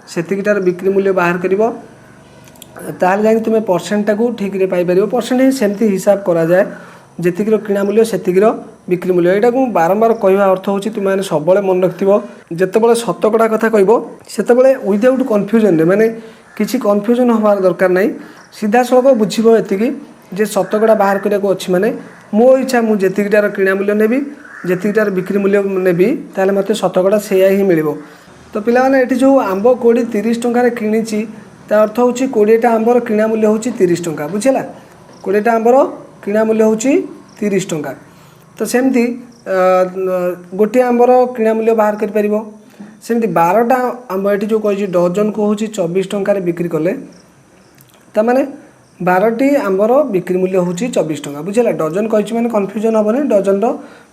सेतिकिटार बिक्री मूल्य बाहर कर ताल जाए तुम्हें परसेंटा को ठीक रे पाई परिबो परसेंट सेमती हिसाब करा जाए जेतिकिर किणा मूल्य सेतिकिर बिक्री मूल्य यहाँ को बारंबार कहवा अर्थ हो तुम सब मन रखिथो जितेबाला शतकड़ा कथा कहब से विदाउट कन्फ्यूजन माने किसी कन्फ्यूजन हमार दरकार नहीं सीधा सड़क बुझे ये जे शतकड़ा बाहर करने को अच्छी माने मो इच्छा मुझे किणा मूल्य नेबी ଯେତିକିଟାର ବିକ୍ରି ମୂଲ୍ୟ ନେବି ତାହେଲେ ମୋତେ ଶତକଡ଼ା ସେଇଆ ହିଁ ମିଳିବ। ତ ପିଲାମାନେ ଏଠି ଯେଉଁ ଆମ୍ବ କୋଡ଼ି 30 ଟଙ୍କାରେ କିଣିଛି ତା ଅର୍ଥ ହେଉଛି 20ଟା ଆମ୍ବର କିଣା ମୂଲ୍ୟ ହେଉଛି 30 ଟଙ୍କା, ବୁଝିଲା। 20ଟା ଆମ୍ବର କିଣା ମୂଲ୍ୟ ହେଉଛି 30 ଟଙ୍କା। ତ ସେମିତି ଗୋଟିଏ ଆମ୍ବର କିଣା ମୂଲ୍ୟ ବାହାର କରିପାରିବ। ସେମିତି 12ଟା ଆମ୍ବ ଏଠି ଯେଉଁ କହିଛି ଡଜନକୁ ହେଉଛି 24 ଟଙ୍କାରେ ବିକ୍ରି କଲେ, ତାମାନେ 12ଟି ଆମ୍ବର ବିକ୍ରି ମୂଲ୍ୟ ହେଉଛି 24 ଟଙ୍କା, ବୁଝିଲା। ଡଜନ କହିଛି ମାନେ କନଫ୍ୟୁଜନ୍ ହେବନି, ଡଜନର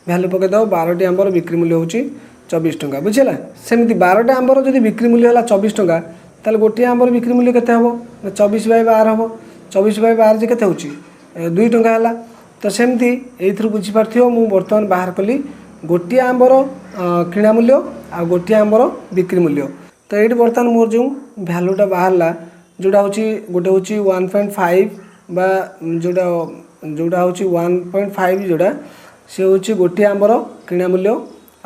ଭ୍ୟାଲୁ ପକାଇଦେବ। 12ଟି ଆମ୍ବର ବିକ୍ରି ମୂଲ୍ୟ ହେଉଛି 24 ଟଙ୍କା, ବୁଝିଲା। ସେମିତି 12ଟା ଆମ୍ବର ଯଦି ବିକ୍ରି ମୂଲ୍ୟ ହେଲା 24 ଟଙ୍କା ତାହେଲେ ଗୋଟିଏ ଆମ୍ବର ବିକ୍ରି ମୂଲ୍ୟ କେତେ ହେବ? 24/12 ହେବ। 24/12 ଯେ କେତେ ହେଉଛି? 2 ଟଙ୍କା ହେଲା। ତ ସେମିତି ଏଇଥିରୁ ବୁଝିପାରୁଥିବ ମୁଁ ବର୍ତ୍ତମାନ ବାହାର କଲି ଗୋଟିଏ ଆମ୍ବର କିଣା ମୂଲ୍ୟ ଆଉ ଗୋଟିଏ ଆମ୍ବର ବିକ୍ରି ମୂଲ୍ୟ। ତ ଏଇଠି ବର୍ତ୍ତମାନ ମୋର ଯେଉଁ ଭ୍ୟାଲୁଟା ବାହାରିଲା ଯେଉଁଟା ହେଉଛି ଗୋଟେ ହେଉଛି 1.5 ବା ଯେଉଁଟା ହେଉଛି 1.5 ଯେଉଁଟା ସେ ହେଉଛି ଗୋଟିଏ ଆମ୍ବର କିଣା ମୂଲ୍ୟ,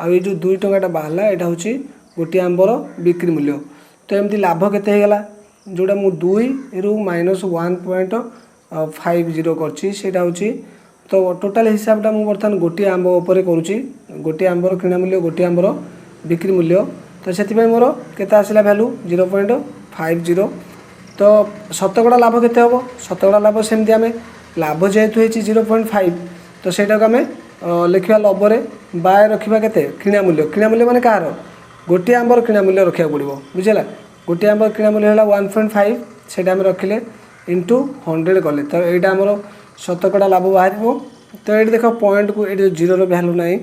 ଆଉ ଏଇ ଯେଉଁ 2 ଟଙ୍କାଟା ବାହାରିଲା ଏଇଟା ହେଉଛି ଗୋଟିଏ ଆମ୍ବର ବିକ୍ରି ମୂଲ୍ୟ। ତ ଏମିତି ଲାଭ କେତେ ହେଇଗଲା? ଯେଉଁଟା ମୁଁ 2ରୁ -1.50 କରିଛି ସେଇଟା ହେଉଛି। ତ ଟୋଟାଲ ହିସାବଟା ମୁଁ ବର୍ତ୍ତମାନ ଗୋଟିଏ ଆମ୍ବ ଉପରେ କରୁଛି, ଗୋଟିଏ ଆମ୍ବର କିଣା ମୂଲ୍ୟ ଗୋଟିଏ ଆମ୍ବର ବିକ୍ରି ମୂଲ୍ୟ। ତ ସେଥିପାଇଁ ମୋର କେତେ ଆସିଲା ଭ୍ୟାଲୁ? 0.50। ତ ଶତକଡ଼ା ଲାଭ କେତେ ହେବ? ଶତକଡ଼ା ଲାଭ ସେମିତି ଆମେ ଲାଭ ଯେହେତୁ ହେଇଛି 0.5 ତ ସେଇଟାକୁ ଆମେ ଲେଖିବା ଲବରେ ବାଏ ରଖିବା କେତେ? କିଣା ମୂଲ୍ୟ। କିଣା ମୂଲ୍ୟ ମାନେ କାହାର? ଗୋଟିଏ ଆମ୍ବର କିଣା ମୂଲ୍ୟ ରଖିବାକୁ ପଡ଼ିବ, ବୁଝିଲା। ଗୋଟିଏ ଆମ୍ବର କିଣା ମୂଲ୍ୟ ହେଲା 1.5, ସେଇଟା ଆମେ ରଖିଲେ ଇଣ୍ଟୁ 100 କଲେ ତ ଏଇଟା ଆମର ଶତକଡ଼ା ଲାଭ ବାହାରିବ। ତ ଏଇଠି ଦେଖ ପଏଣ୍ଟକୁ ଏଇଠି ଜିରୋର ଭ୍ୟାଲୁ ନାହିଁ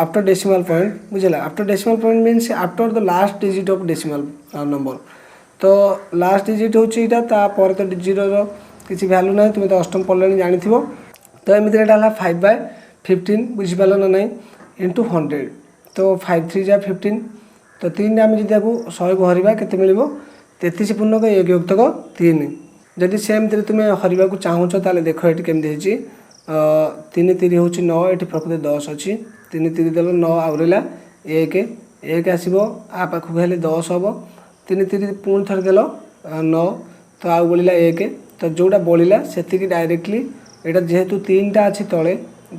ଆଫ୍ଟର ଡେସିମାଲ୍ ପଏଣ୍ଟ, ବୁଝିଲା। After decimal point means after the last digit of decimal number. ତ ଲାଷ୍ଟ ଡିଜିଟ୍ ହେଉଛି ଏଇଟା, ତାପରେ ତ ଜିରୋର କିଛି ଭ୍ୟାଲୁ ନାହିଁ, ତୁମେ ତ ଅଷ୍ଟମ ପଢ଼ିଲଣି ଜାଣିଥିବ। ତ ଏମିତିରେ ଏଇଟା ହେଲା 5/15, ବୁଝିପାରିଲ ନା ନାହିଁ, ଇଣ୍ଟୁ 100। ତ 5 3 ଯା 15। ତ 3ରେ ଆମେ ଯଦି ତାକୁ 100କୁ ହରିବା କେତେ ମିଳିବ? 33 ପୂର୍ଣ୍ଣକ 1 ଯୁକ୍ତକ 3। ଯଦି ସେମିତିରେ ତୁମେ ହରିବାକୁ ଚାହୁଁଛ ତାହେଲେ ଦେଖ ଏଠି କେମିତି ହେଇଛି। 3 3 ହେଉଛି 9, ଏଠି ପ୍ରକୃତରେ 10 ଅଛି। 3 3 ଦେଲ 9 ଆଉ ରହିଲା 1 ଆସିବ, ଆ ପାଖକୁ ହେଲେ 10 ହେବ। 3 3 ପୁଣି ଥରେ ଦେଲ 9, ତ ଆଉ ବଳିଲା 1। ତ ଯେଉଁଟା ବଳିଲା ସେତିକି ଡାଇରେକ୍ଟଲି ଏଇଟା ଯେହେତୁ 3ଟା ଅଛି ତଳେ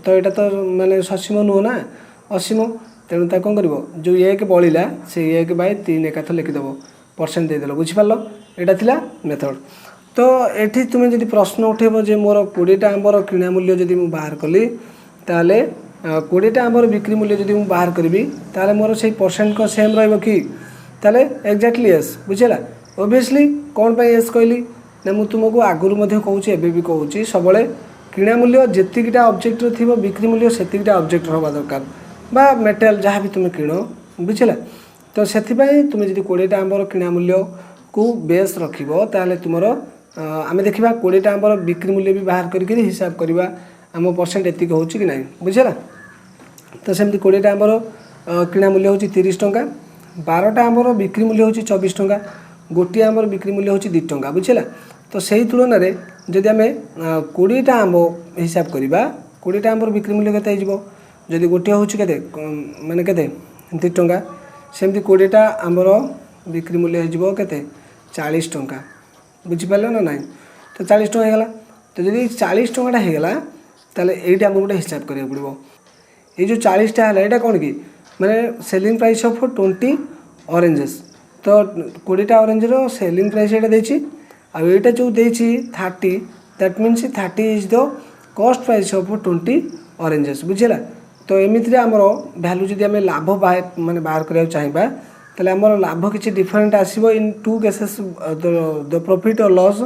ତ ଏଇଟା ତ ମାନେ ସସୀମ ନୁହଁ ନା, ଅସୀମ। ତେଣୁ ତାକୁ କ'ଣ କରିବ? ଯେଉଁ 1 ବଳିଲା ସେଇ 1/3 ଏକାଥରେ ଲେଖିଦେବ, ପରସେଣ୍ଟ ଦେଇଦେଲ, ବୁଝିପାରିଲ। ଏଇଟା ଥିଲା ମେଥଡ଼। ତ ଏଠି ତୁମେ ଯଦି ପ୍ରଶ୍ନ ଉଠେଇବ ଯେ ମୋର 20ଟା ଆମ୍ବର କିଣା ମୂଲ୍ୟ ଯଦି ମୁଁ ବାହାର କଲି ତାହେଲେ 20ଟା ଆମ୍ବର ବିକ୍ରି ମୂଲ୍ୟ ଯଦି ମୁଁ ବାହାର କରିବି ତାହେଲେ ମୋର ସେଇ ପରସେଣ୍ଟ କ'ଣ ସେମ୍ ରହିବ କି? ତାହେଲେ ଏକ୍ଜାକ୍ଟଲି ୟେସ୍, ବୁଝିଲା। ଓଭିୟସଲି କ'ଣ ପାଇଁ ୟେସ୍ କହିଲି ନା ମୁଁ ତୁମକୁ ଆଗରୁ ମଧ୍ୟ କହୁଛି, ଏବେ ବି କହୁଛି, ସବୁବେଳେ କିଣା ମୂଲ୍ୟ ଯେତିକିଟା ଅବଜେକ୍ଟର ଥିବ ବିକ୍ରି ମୂଲ୍ୟ ସେତିକିଟା ଅବଜେକ୍ଟର ହେବା ଦରକାର, ବା ମେଟେରିଆଲ ଯାହା ବି ତୁମେ କିଣ, ବୁଝିଲା। ତ ସେଥିପାଇଁ ତୁମେ ଯଦି 20ଟା ଆମ୍ବର କିଣା ମୂଲ୍ୟକୁ ବେସ୍ ରଖିବ ତାହେଲେ ତୁମର ଆମେ ଦେଖିବା 20ଟା ଆମ୍ବର ବିକ୍ରି ମୂଲ୍ୟ ବି ବାହାର କରିକି ହିସାବ କରିବା ଆମ ପରସେଣ୍ଟ ଏତିକି ହେଉଛି କି ନାହିଁ, ବୁଝିଲା। ତ ସେମିତି 20ଟା ଆମ୍ବର କିଣା ମୂଲ୍ୟ ହେଉଛି 30 ଟଙ୍କା, 12ଟା ଆମ୍ବର ବିକ୍ରି ମୂଲ୍ୟ ହେଉଛି 24 ଟଙ୍କା, ଗୋଟିଏ ଆମ୍ବର ବିକ୍ରି ମୂଲ୍ୟ ହେଉଛି 2 ଟଙ୍କା, ବୁଝିଲା। ତ ସେଇ ତୁଳନାରେ ଯଦି ଆମେ 20ଟା ଆମ୍ବ ହିସାବ କରିବା 20ଟା ଆମ୍ବର ବିକ୍ରି ମୂଲ୍ୟ କେତେ ହେଇଯିବ? ଯଦି ଗୋଟିଏ ହେଉଛି କେତେ ମାନେ କେତେ 2 ଟଙ୍କା, ସେମିତି 20ଟା ଆମ୍ବର ବିକ୍ରି ମୂଲ୍ୟ ହେଇଯିବ କେତେ? 40 ଟଙ୍କା, ବୁଝିପାରିଲ ନା ନାହିଁ। ତ 40 ଟଙ୍କା ହେଇଗଲା। ତ ଯଦି 40 ଟଙ୍କାଟା ହେଇଗଲା ତାହେଲେ ଏଇଟା ଆମକୁ ଗୋଟେ ହିସାବ କରିବାକୁ ପଡ଼ିବ। ଏଇ ଯେଉଁ 40ଟା ହେଲା ଏଇଟା କ'ଣ କି ମାନେ ସେଲିଂ ପ୍ରାଇସ୍ ଅଫ୍ 20 ଅରେଞ୍ଜେସ୍। ତ 20ଟା ଅରେଞ୍ଜର ସେଲିଂ ପ୍ରାଇସ୍ ଏଇଟା ଦେଇଛି, ଆଉ ଏଇଟା ଯେଉଁ ଦେଇଛି 30, ଦ୍ୟାଟ୍ ମିନ୍ସ 30 ଇଜ୍ ଦ କଷ୍ଟ ପ୍ରାଇସ୍ ଅଫ୍ 20 ଅରେଞ୍ଜେସ୍, ବୁଝିଲା। ତ ଏମିତିରେ ଆମର ଭ୍ୟାଲୁ ଯଦି ଆମେ ଲାଭ ମାନେ ବାହାର କରିବାକୁ ଚାହିଁବା ତାହେଲେ ଆମର ଲାଭ କିଛି ଡିଫରେଣ୍ଟ ଆସିବ। In 2 cases the profit or loss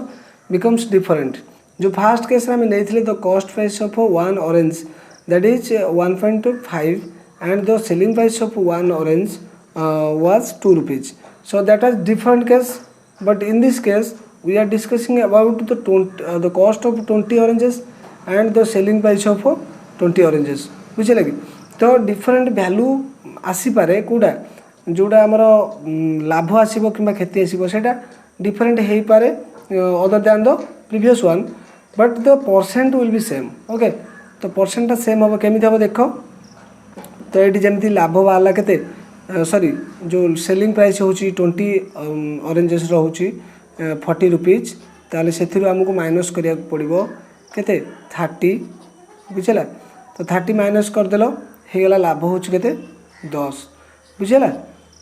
becomes different. ଯେଉଁ ଫାର୍ଷ୍ଟ କେସ୍ରେ ଆମେ ନେଇଥିଲେ ଦ କଷ୍ଟ price of 1 orange that is 1.5 and the selling price of 1 orange was 2 rupees. So that was different case, but in this case we are discussing about the cost of 20 oranges and the selling price of 20 oranges, ବୁଝିଲେ କି। ତ different value ଆସିପାରେ କେଉଁଟା ଯେଉଁଟା ଆମର ଲାଭ ଆସିବ କିମ୍ବା କ୍ଷତି ଆସିବ ସେଇଟା ଡିଫରେଣ୍ଟ ହେଇପାରେ other than the previous one, but the percent will be same. Okay, ତ ପରସେଣ୍ଟଟା ସେମ୍ ହେବ। କେମିତି ହେବ ଦେଖ। ତ ଏଠି ଯେମିତି ଲାଭ ବାହାରିଲା କେତେ, ସରି ଯେଉଁ ସେଲିଂ ପ୍ରାଇସ୍ ହେଉଛି 20 ଅରେଞ୍ଜେସ୍ର ହେଉଛି 40 ରୁପିଜ୍, ତାହେଲେ ସେଥିରୁ ଆମକୁ ମାଇନସ୍ କରିବାକୁ ପଡ଼ିବ କେତେ 30, ବୁଝିଲା। ତ 30 ମାଇନସ୍ କରିଦେଲ ହେଇଗला ଲାଭ ହେଉଛି କେତେ 10 ବୁଝିହେଲା।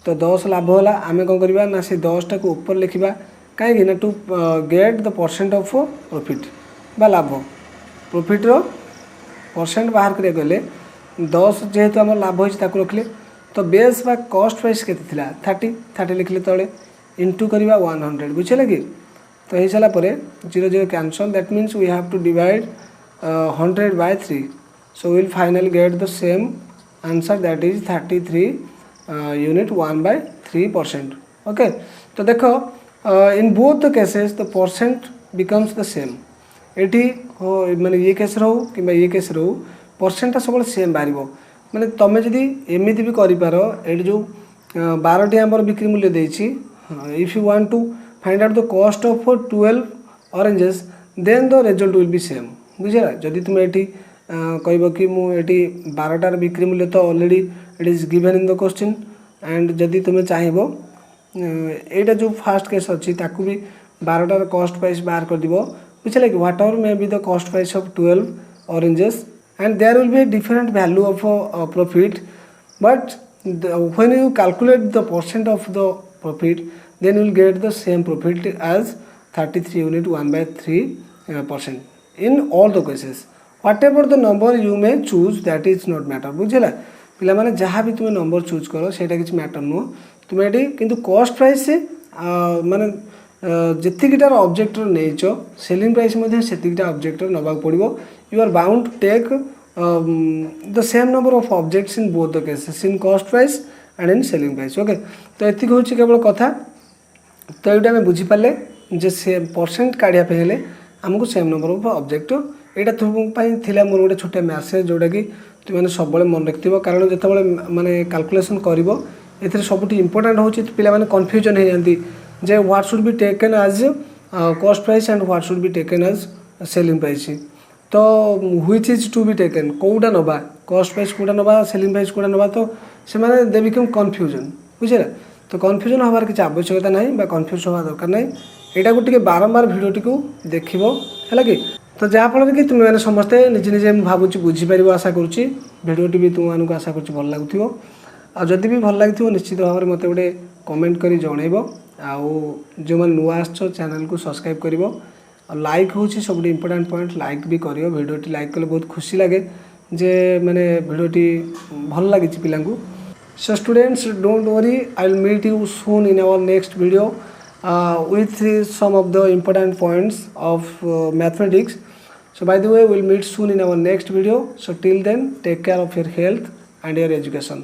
ତ 10 ଲାଭ ହେଲା ଆମେ କ'ଣ କରିବା ନା ସେ 10ଟାକୁ ଉପରେ ଲେଖିବା କାହିଁକି ନା to get the percent of profit ବା ଲାଭ ପ୍ରଫିଟ୍ର परसेंट बाहर करिया गले 10 जेहेतु आम लाभ होती ताकू रखिले तो बेस बा कॉस्ट प्राइस केते थिला 30 लिखले तले इंटू करवा 100 बुझे कि तो हो सारा 0 cancel that means we have to divide 100 by 3 so will finally get the same answer that is 33 unit 1/3%। Okay तो देखो in both the cases the percent becomes the same एटी माने ये केस रो कि ये केस रो परसेंटा सब सेम बाहर माने तुम जदि एमती भी कर जो 12टी आंबर बिक्री मूल्य देछि if you want to find out the cost of 12 oranges then the result will be same बुझे जदि तुम ये कहब कि मुझे 12टार बिक्री मूल्य तो already it is given in the question and जदि तुम चाहब एटा जो फास्ट केस अच्छी ताकू भी 12टार कॉस्ट प्राइस बाहर कर दिबो which like whatever may be the cost price of 12 oranges and there will be a different value of profit but when you calculate the percent of the profit then you will get the same profit as 33 unit 1/3% in all the cases whatever the number you may choose that is not matter बुझेला पिला माने जहाँ भी तुम्हें number choose करो सेटा किसी matter नुह तुम्हें ये किंतु कॉस्ट प्राइस से माने जेतिकीटार ऑब्जेक्टर नहींच सेलिंग प्राइस मध्य सेतिकीटा ऑब्जेक्टर नबाक पड़ो you are bound to take the same number of objects in both the cases in cost price and in selling price. Okay तो एतिक हूँ केवल कथा तो ये आम बुझीपारे जे से परसेंट काढ़ापे आमको सेम नंबर ऑफ ऑब्जेक्ट यहाँ तुम मोर गोटे छोटे मैसेज जोटा कि तुमने सब मन रखिथ कारण जिते माने कैलकुलेशन कर सबुठी इंपोर्टेंट हूँ पे कन्फ्यूजन हो जाती जे what should be taken as cost price and what should be taken as selling price तो which is to be taken कौटा नवा कॉस्ट प्राइस कौटा नवा सेलिंग प्राइस कौटा नवा तो से माने दे बिकम कन्फ्यूजन बुझे तो कन्फ्यूजन हबार किसी आवश्यकता ना कन्फ्यूज हवा दरकार ना यहाँ गोटे बारंबार भिडियोटी को देख है कि तो जहाँफल कि तुम मैंने समस्ते निजे निजे भावुँ बुझीपर आशा करुँची भिडियोटी भी तुमको आशा कर भल लगुव आदि भी भल लगी निश्चित भाव में मत गोटे कमेंट कर जनइब आउ जो मैंने नुआ चैनल को सब्सक्राइब कर लाइक हूँ सब इम्पोर्टेंट पॉइंट लाइक भी कर भिडियोटी लाइक कले बहुत खुशी लगे जे मैंने भिडियोटी भल लगी पिला so students don't worry I will meet you soon in our next video with some of the important points of mathematics. So by the way, we'll meet soon in our next video. So till then, take care of your health and your education.